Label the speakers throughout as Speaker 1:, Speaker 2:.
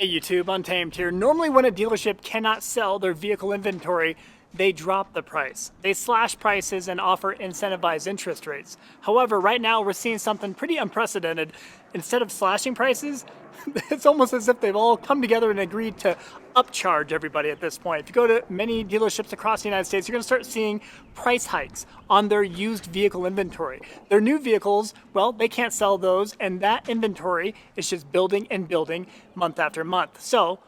Speaker 1: Hey YouTube, Untamed here. Normally when a dealership cannot sell their vehicle inventory, they drop the price. They slash prices and offer incentivized interest rates. However, right now we're seeing something pretty unprecedented. Instead of slashing prices, it's almost as if they've all come together and agreed to upcharge everybody at this point. If you go to many dealerships across the United States, you're going to start seeing price hikes on their used vehicle inventory. Their new vehicles, well, they can't sell those, and that inventory is just building and building month after month. So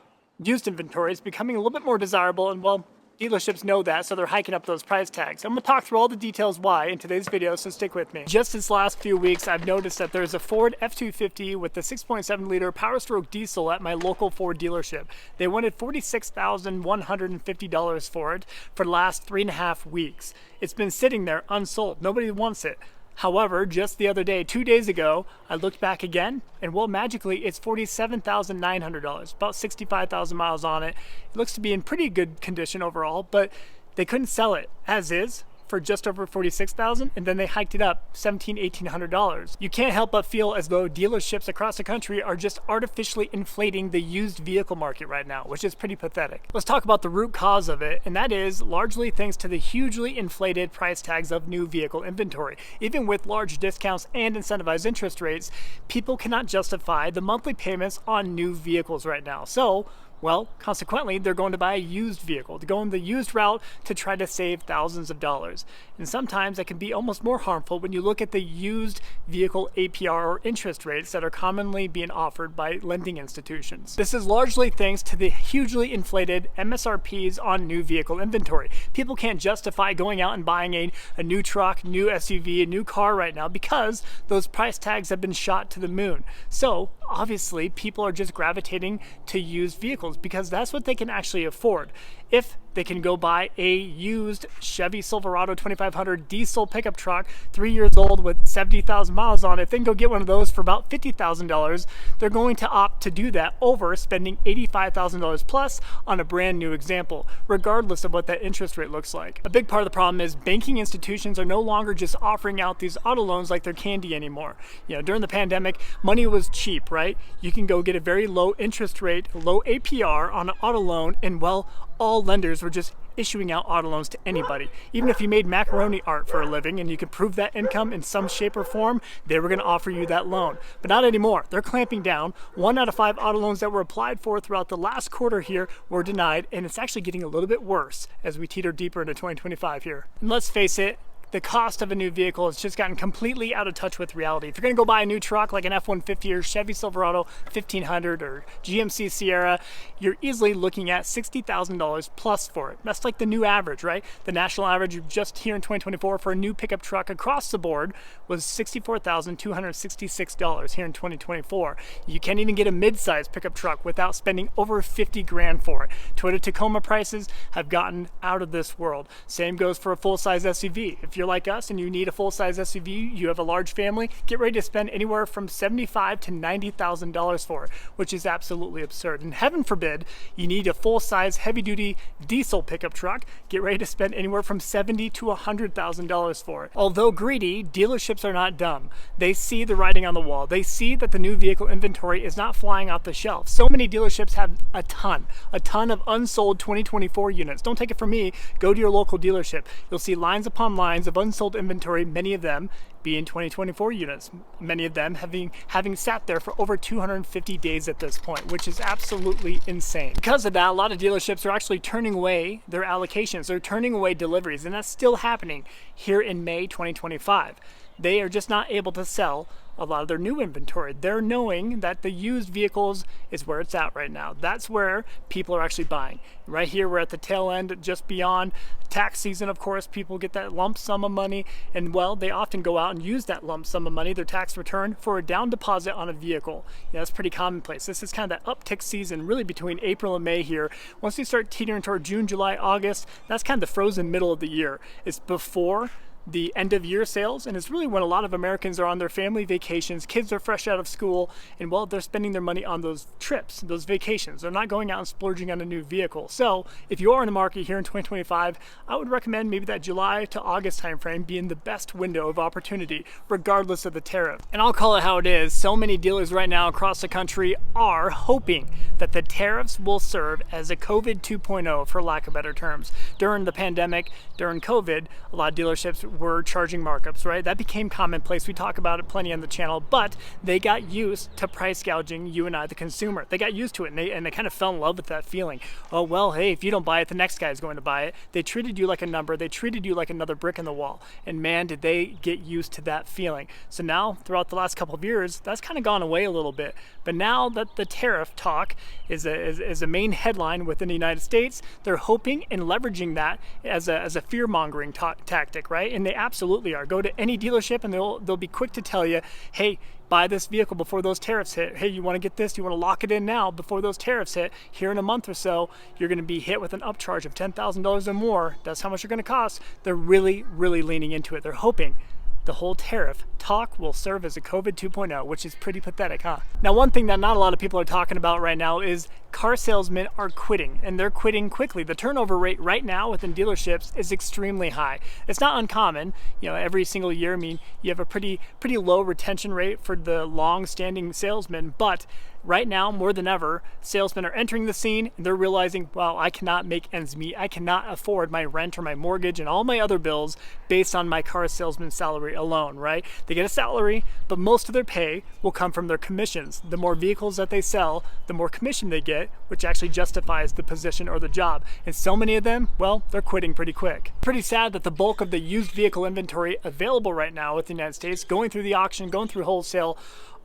Speaker 1: used inventory is becoming a little bit more desirable, and well, dealerships know that, so they're hiking up those price tags. I'm going to talk through all the details why in today's video, so stick with me. Just this last few weeks, I've noticed that there's a Ford F-250 with the 6.7 liter Power Stroke diesel at my local Ford dealership. They wanted $46,150 for it for the last 3.5 weeks. It's been sitting there unsold. Nobody wants it. However, just the other day, 2 days ago, I looked back again, and well, magically, it's $47,900, about 65,000 miles on it. It looks to be in pretty good condition overall, but they couldn't sell it as is for just over $46,000, and then they hiked it up $1,800. You can't help but feel as though dealerships across the country are just artificially inflating the used vehicle market right now, which is pretty pathetic. Let's talk about the root cause of it, and that is largely thanks to the hugely inflated price tags of new vehicle inventory. Even with large discounts and incentivized interest rates, people cannot justify the monthly payments on new vehicles right now. So, well, consequently, they're going to buy a used vehicle, to go on the used route to try to save thousands of dollars. And sometimes that can be almost more harmful when you look at the used vehicle APR or interest rates that are commonly being offered by lending institutions. This is largely thanks to the hugely inflated MSRPs on new vehicle inventory. People can't justify going out and buying a new truck, new SUV, a new car right now because those price tags have been shot to the moon. So obviously, people are just gravitating to used vehicles because that's what they can actually afford. If they can go buy a used Chevy Silverado 2500 diesel pickup truck, 3 years old with 70,000 miles on it, then go get one of those for about $50,000, they're going to opt to do that over spending $85,000 plus on a brand new example, regardless of what that interest rate looks like. A big part of the problem is banking institutions are no longer just offering out these auto loans like they're candy anymore. You know, during the pandemic, money was cheap, right? You can go get a very low interest rate, low APR on an auto loan, and well, all lenders were just issuing out auto loans to anybody. Even if you made macaroni art for a living and you could prove that income in some shape or form, they were going to offer you that loan. But not anymore. They're clamping down. 1 out of 5 auto loans that were applied for throughout the last quarter here were denied, and it's actually getting a little bit worse as we teeter deeper into 2025 here. And let's face it, the cost of a new vehicle has just gotten completely out of touch with reality. If you're going to go buy a new truck like an F-150 or Chevy Silverado 1500 or GMC Sierra, you're easily looking at $60,000 plus for it. That's like the new average, right? The national average just here in 2024 for a new pickup truck across the board was $64,266 here in 2024. You can't even get a midsize pickup truck without spending over 50 grand for it. Toyota Tacoma prices have gotten out of this world. Same goes for a full-size SUV. If you're like us and you need a full-size SUV, you have a large family, get ready to spend anywhere from $75,000 to $90,000 for it, which is absolutely absurd. And heaven forbid you need a full-size heavy-duty diesel pickup truck, get ready to spend anywhere from $70,000 to $100,000 for it. Although greedy, dealerships are not dumb. They see the writing on the wall. They see that the new vehicle inventory is not flying off the shelf. So many dealerships have a ton of unsold 2024 units. Don't take it from me. Go to your local dealership. You'll see lines upon lines of unsold inventory, many of them being 2024 units, many of them having sat there for over 250 days at this point, which is absolutely insane. Because of that, a lot of dealerships are actually turning away their allocations. They're turning away deliveries, and that's still happening here in May 2025. They are just not able to sell a lot of their new inventory. They're knowing that the used vehicles is where it's at right now. That's where people are actually buying. Right here, we're at the tail end, just beyond tax season, of course. People get that lump sum of money, and well, they often go out and use that lump sum of money, their tax return, for a down deposit on a vehicle. Yeah, that's pretty commonplace. This is kind of that uptick season, really between April and May here. Once you start teetering toward June, July, August, that's kind of the frozen middle of the year. It's before the end of year sales, and it's really when a lot of Americans are on their family vacations, kids are fresh out of school, and well, they're spending their money on those trips, those vacations. They're not going out and splurging on a new vehicle. So if you are in the market here in 2025, I would recommend maybe that July to August timeframe being the best window of opportunity, regardless of the tariff. And I'll call it how it is. So many dealers right now across the country are hoping that the tariffs will serve as a COVID 2.0, for lack of better terms. During the pandemic, during COVID, a lot of dealerships were charging markups, right? That became commonplace. We talk about it plenty on the channel, but they got used to price gouging you and I, the consumer. They got used to it, and they kind of fell in love with that feeling. Oh, well, hey, if you don't buy it, the next guy is going to buy it. They treated you like a number. They treated you like another brick in the wall. And man, did they get used to that feeling. So now, throughout the last couple of years, that's kind of gone away a little bit. But now that the tariff talk is a main headline within the United States, they're hoping and leveraging that as a fear-mongering tactic, right? And they absolutely are. Go to any dealership and they'll be quick to tell you, hey, buy this vehicle before those tariffs hit. Hey, you want to get this? You want to lock it in now before those tariffs hit? Here in a month or so, you're going to be hit with an upcharge of $10,000 or more. That's how much you're going to cost. They're really, really leaning into it. They're hoping the whole tariff talk will serve as a COVID 2.0, which is pretty pathetic, huh? Now, one thing that not a lot of people are talking about right now is car salesmen are quitting, and they're quitting quickly. The turnover rate right now within dealerships is extremely high. It's not uncommon, every single year. I mean, you have a pretty low retention rate for the long-standing salesmen, but right now, more than ever, salesmen are entering the scene and they're realizing, well, I cannot make ends meet. I cannot afford my rent or my mortgage and all my other bills based on my car salesman salary alone, right? They get a salary, but most of their pay will come from their commissions. The more vehicles that they sell, the more commission they get, which actually justifies the position or the job. And so many of them, well, they're quitting pretty quick. Pretty sad that the bulk of the used vehicle inventory available right now within the United States, going through the auction, going through wholesale,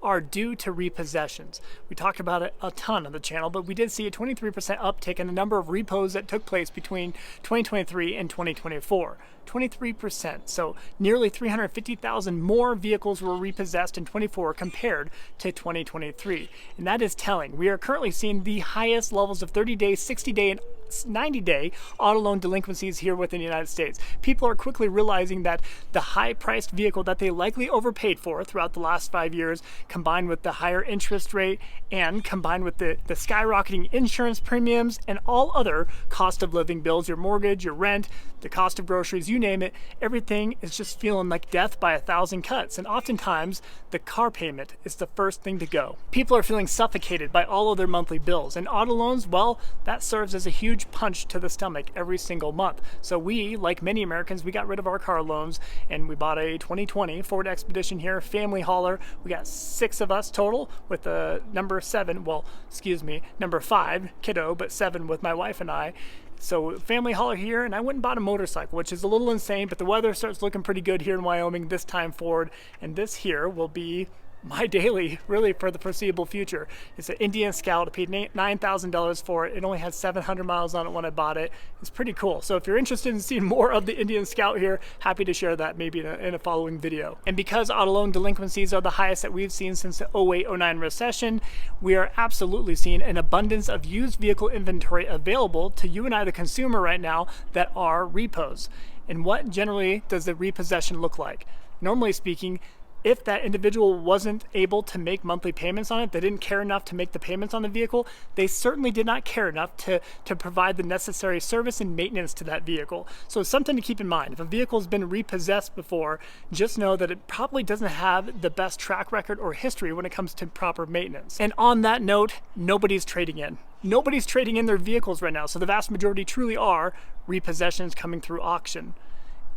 Speaker 1: are due to repossessions. We talked about it a ton on the channel, but we did see a 23% uptick in the number of repos that took place between 2023 and 2024. 23%. So nearly 350,000 more vehicles were repossessed in 24 compared to 2023. And that is telling. We are currently seeing the highest levels of 30-day, 60-day, and 90-day auto loan delinquencies here within the United States. People are quickly realizing that the high-priced vehicle that they likely overpaid for throughout the last 5 years, combined with the higher interest rate and combined with the skyrocketing insurance premiums and all other cost of living bills, your mortgage, your rent, the cost of groceries, you name it, everything is just feeling like death by 1,000 cuts. And oftentimes, the car payment is the first thing to go. People are feeling suffocated by all of their monthly bills. And auto loans, well, that serves as a huge punch to the stomach every single month. So we, like many Americans, we got rid of our car loans and we bought a 2020 Ford Expedition here, family hauler. We got 6 of us total with the number 5 kiddo, but 7 with my wife and I. So family hauler here, and I went and bought a motorcycle, which is a little insane, but the weather starts looking pretty good here in Wyoming this time forward, and this here will be my daily, really, for the foreseeable future. It's an Indian Scout. I paid $9,000 for it. It only had 700 miles on it when I bought it. It's pretty cool. So if you're interested in seeing more of the Indian Scout here, happy to share that maybe in a following video. And because auto loan delinquencies are the highest that we've seen since the 08-09 recession, we are absolutely seeing an abundance of used vehicle inventory available to you and I, the consumer, right now that are repos. And what generally does the repossession look like? Normally speaking, if that individual wasn't able to make monthly payments on it, they didn't care enough to make the payments on the vehicle, they certainly did not care enough to provide the necessary service and maintenance to that vehicle. So it's something to keep in mind. If a vehicle has been repossessed before, just know that it probably doesn't have the best track record or history when it comes to proper maintenance. And on that note, nobody's trading in. Nobody's trading in their vehicles right now. So the vast majority truly are repossessions coming through auction.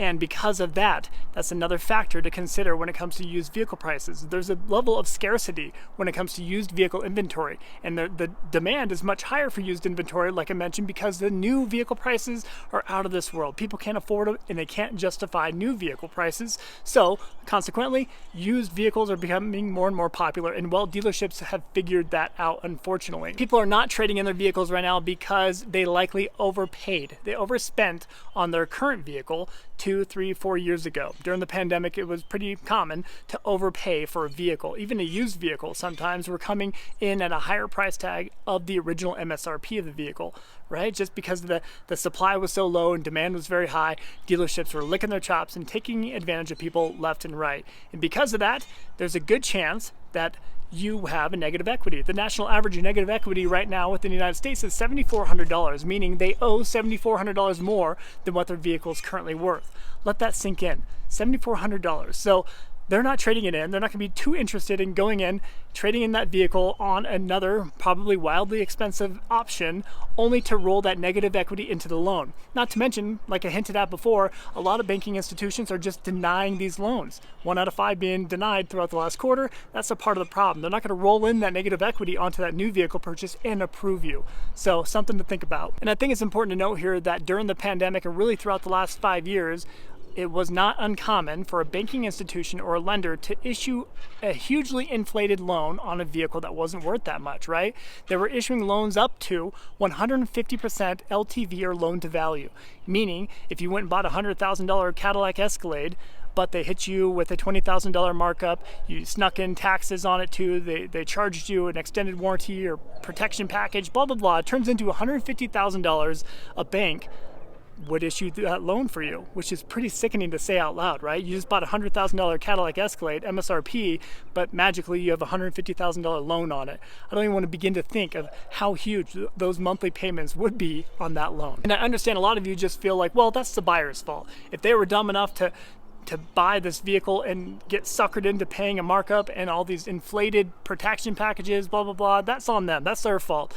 Speaker 1: And because of that, that's another factor to consider when it comes to used vehicle prices. There's a level of scarcity when it comes to used vehicle inventory. And the demand is much higher for used inventory, like I mentioned, because the new vehicle prices are out of this world. People can't afford them and they can't justify new vehicle prices. So consequently, used vehicles are becoming more and more popular. And well, dealerships have figured that out, unfortunately. People are not trading in their vehicles right now because they likely overpaid. They overspent on their current vehicle to 2, 3, 4 years ago. During the pandemic, it was pretty common to overpay for a vehicle. Even a used vehicle sometimes were coming in at a higher price tag of the original MSRP of the vehicle, right? Just because the supply was so low and demand was very high, dealerships were licking their chops and taking advantage of people left and right. And because of that, there's a good chance that you have a negative equity. The national average of negative equity right now within the United States is $7,400, meaning they owe $7,400 more than what their vehicle is currently worth. Let that sink in. $7,400. So they're not trading it in. They're not going to be too interested in going in, trading in that vehicle on another probably wildly expensive option, only to roll that negative equity into the loan. Not to mention, like I hinted at before, a lot of banking institutions are just denying these loans. 1 out of 5 being denied throughout the last quarter. That's a part of the problem. They're not going to roll in that negative equity onto that new vehicle purchase and approve you. So something to think about. And I think it's important to note here that during the pandemic and really throughout the last 5 years, it was not uncommon for a banking institution or a lender to issue a hugely inflated loan on a vehicle that wasn't worth that much, right? They were issuing loans up to 150% LTV or loan to value, meaning if you went and bought a $100,000 Cadillac Escalade, but they hit you with a $20,000 markup, you snuck in taxes on it too, they charged you an extended warranty or protection package, blah, blah, blah. It turns into $150,000 a bank would issue that loan for you, which is pretty sickening to say out loud, right? You just bought a $100,000 Cadillac Escalade MSRP, but magically you have a $150,000 loan on it. I don't even want to begin to think of how huge those monthly payments would be on that loan. And I understand a lot of you just feel like, well, that's the buyer's fault. If they were dumb enough to buy this vehicle and get suckered into paying a markup and all these inflated protection packages, blah, blah, blah, that's on them. That's their fault.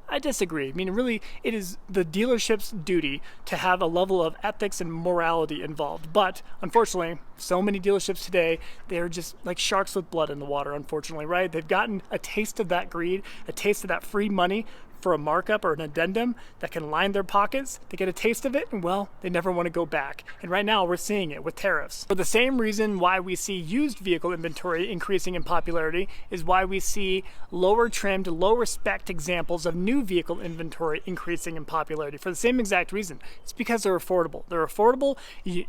Speaker 1: I disagree. I mean, really, it is the dealership's duty to have a level of ethics and morality involved. But unfortunately, so many dealerships today, they're just like sharks with blood in the water, unfortunately, right? They've gotten a taste of that greed, a taste of that free money for a markup or an addendum that can line their pockets. They get a taste of it and, well, they never want to go back. And right now we're seeing it with tariffs. For the same reason why we see used vehicle inventory increasing in popularity is why we see lower trimmed, lower spec examples of new vehicle inventory increasing in popularity. For the same exact reason. It's because they're affordable. They're affordable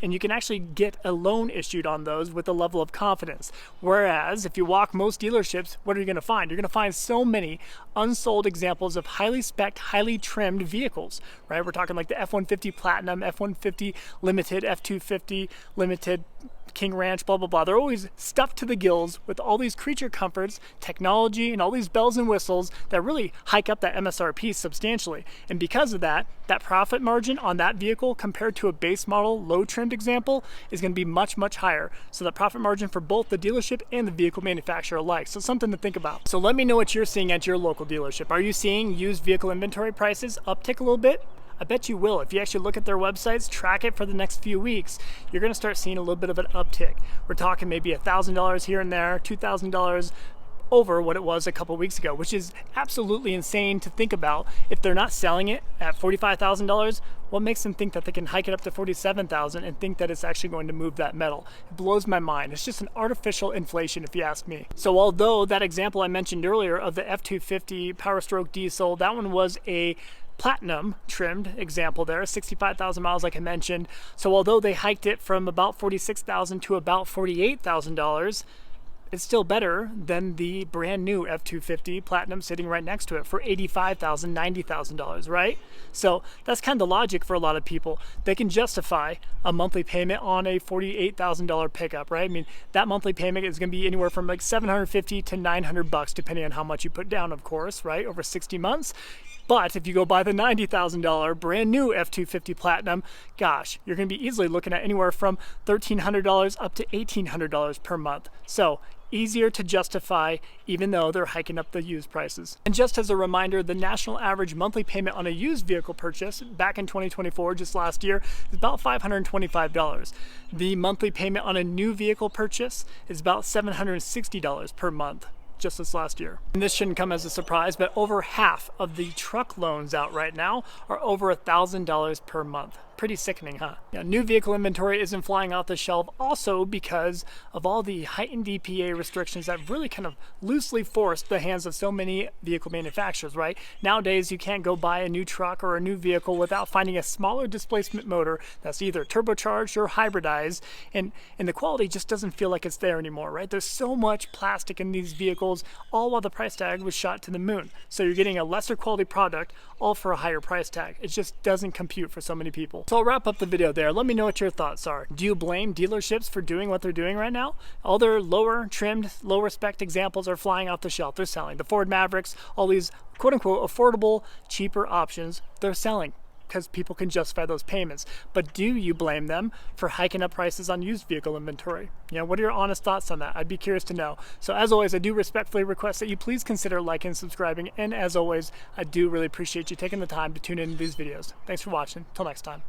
Speaker 1: and you can actually get a loan issued on those with a level of confidence. Whereas if you walk most dealerships, what are you going to find? You're going to find so many unsold examples of highly spec'd, highly trimmed vehicles, right? We're talking like the F-150 Platinum, F-150 Limited, F-250 Limited, King Ranch, blah, blah, blah. They're always stuffed to the gills with all these creature comforts, technology, and all these bells and whistles that really hike up that MSRP substantially. And because of that, that profit margin on that vehicle compared to a base model, low trimmed example is going to be much, much higher. So the profit margin for both the dealership and the vehicle manufacturer alike. So something to think about. So let me know what you're seeing at your local dealership. Are you seeing used vehicle inventory prices uptick a little bit? I bet you will. If you actually look at their websites, track it for the next few weeks, you're going to start seeing a little bit of an uptick. We're talking maybe $1,000 here and there, $2,000 over what it was a couple weeks ago, which is absolutely insane to think about. If they're not selling it at $45,000, what makes them think that they can hike it up to $47,000 and think that it's actually going to move that metal? It blows my mind. It's just an artificial inflation, if you ask me. So although that example I mentioned earlier of the F-250 Power Stroke diesel, that one was a Platinum trimmed example there, 65,000 miles like I mentioned. So although they hiked it from about $46,000 to about $48,000, it's still better than the brand new F-250 Platinum sitting right next to it for $85,000, $90,000, right? So that's kind of the logic for a lot of people. They can justify a monthly payment on a $48,000 pickup, right? I mean, that monthly payment is going to be anywhere from like $750 to $900, depending on how much you put down, of course, right? Over 60 months. But if you go buy the $90,000 brand new F-250 Platinum, gosh, you're going to be easily looking at anywhere from $1,300 up to $1,800 per month. So easier to justify, even though they're hiking up the used prices. And just as a reminder, the national average monthly payment on a used vehicle purchase back in 2024, just last year, is about $525. The monthly payment on a new vehicle purchase is about $760 per month, just this last year. And this shouldn't come as a surprise, but over half of the truck loans out right now are over $1,000 per month. Pretty sickening, huh? Now, new vehicle inventory isn't flying off the shelf also because of all the heightened EPA restrictions that really kind of loosely forced the hands of so many vehicle manufacturers, right? Nowadays, you can't go buy a new truck or a new vehicle without finding a smaller displacement motor that's either turbocharged or hybridized, and the quality just doesn't feel like it's there anymore, right? There's so much plastic in these vehicles, all while the price tag was shot to the moon. So you're getting a lesser quality product, all for a higher price tag. It just doesn't compute for so many people. So I'll wrap up the video there. Let me know what your thoughts are. Do you blame dealerships for doing what they're doing right now? All their lower trimmed, lower spec examples are flying off the shelf. They're selling. The Ford Mavericks, all these quote unquote affordable, cheaper options, they're selling because people can justify those payments. But do you blame them for hiking up prices on used vehicle inventory? You know, what are your honest thoughts on that? I'd be curious to know. So as always, I do respectfully request that you please consider liking and subscribing. And as always, I do really appreciate you taking the time to tune into these videos. Thanks for watching. Till next time.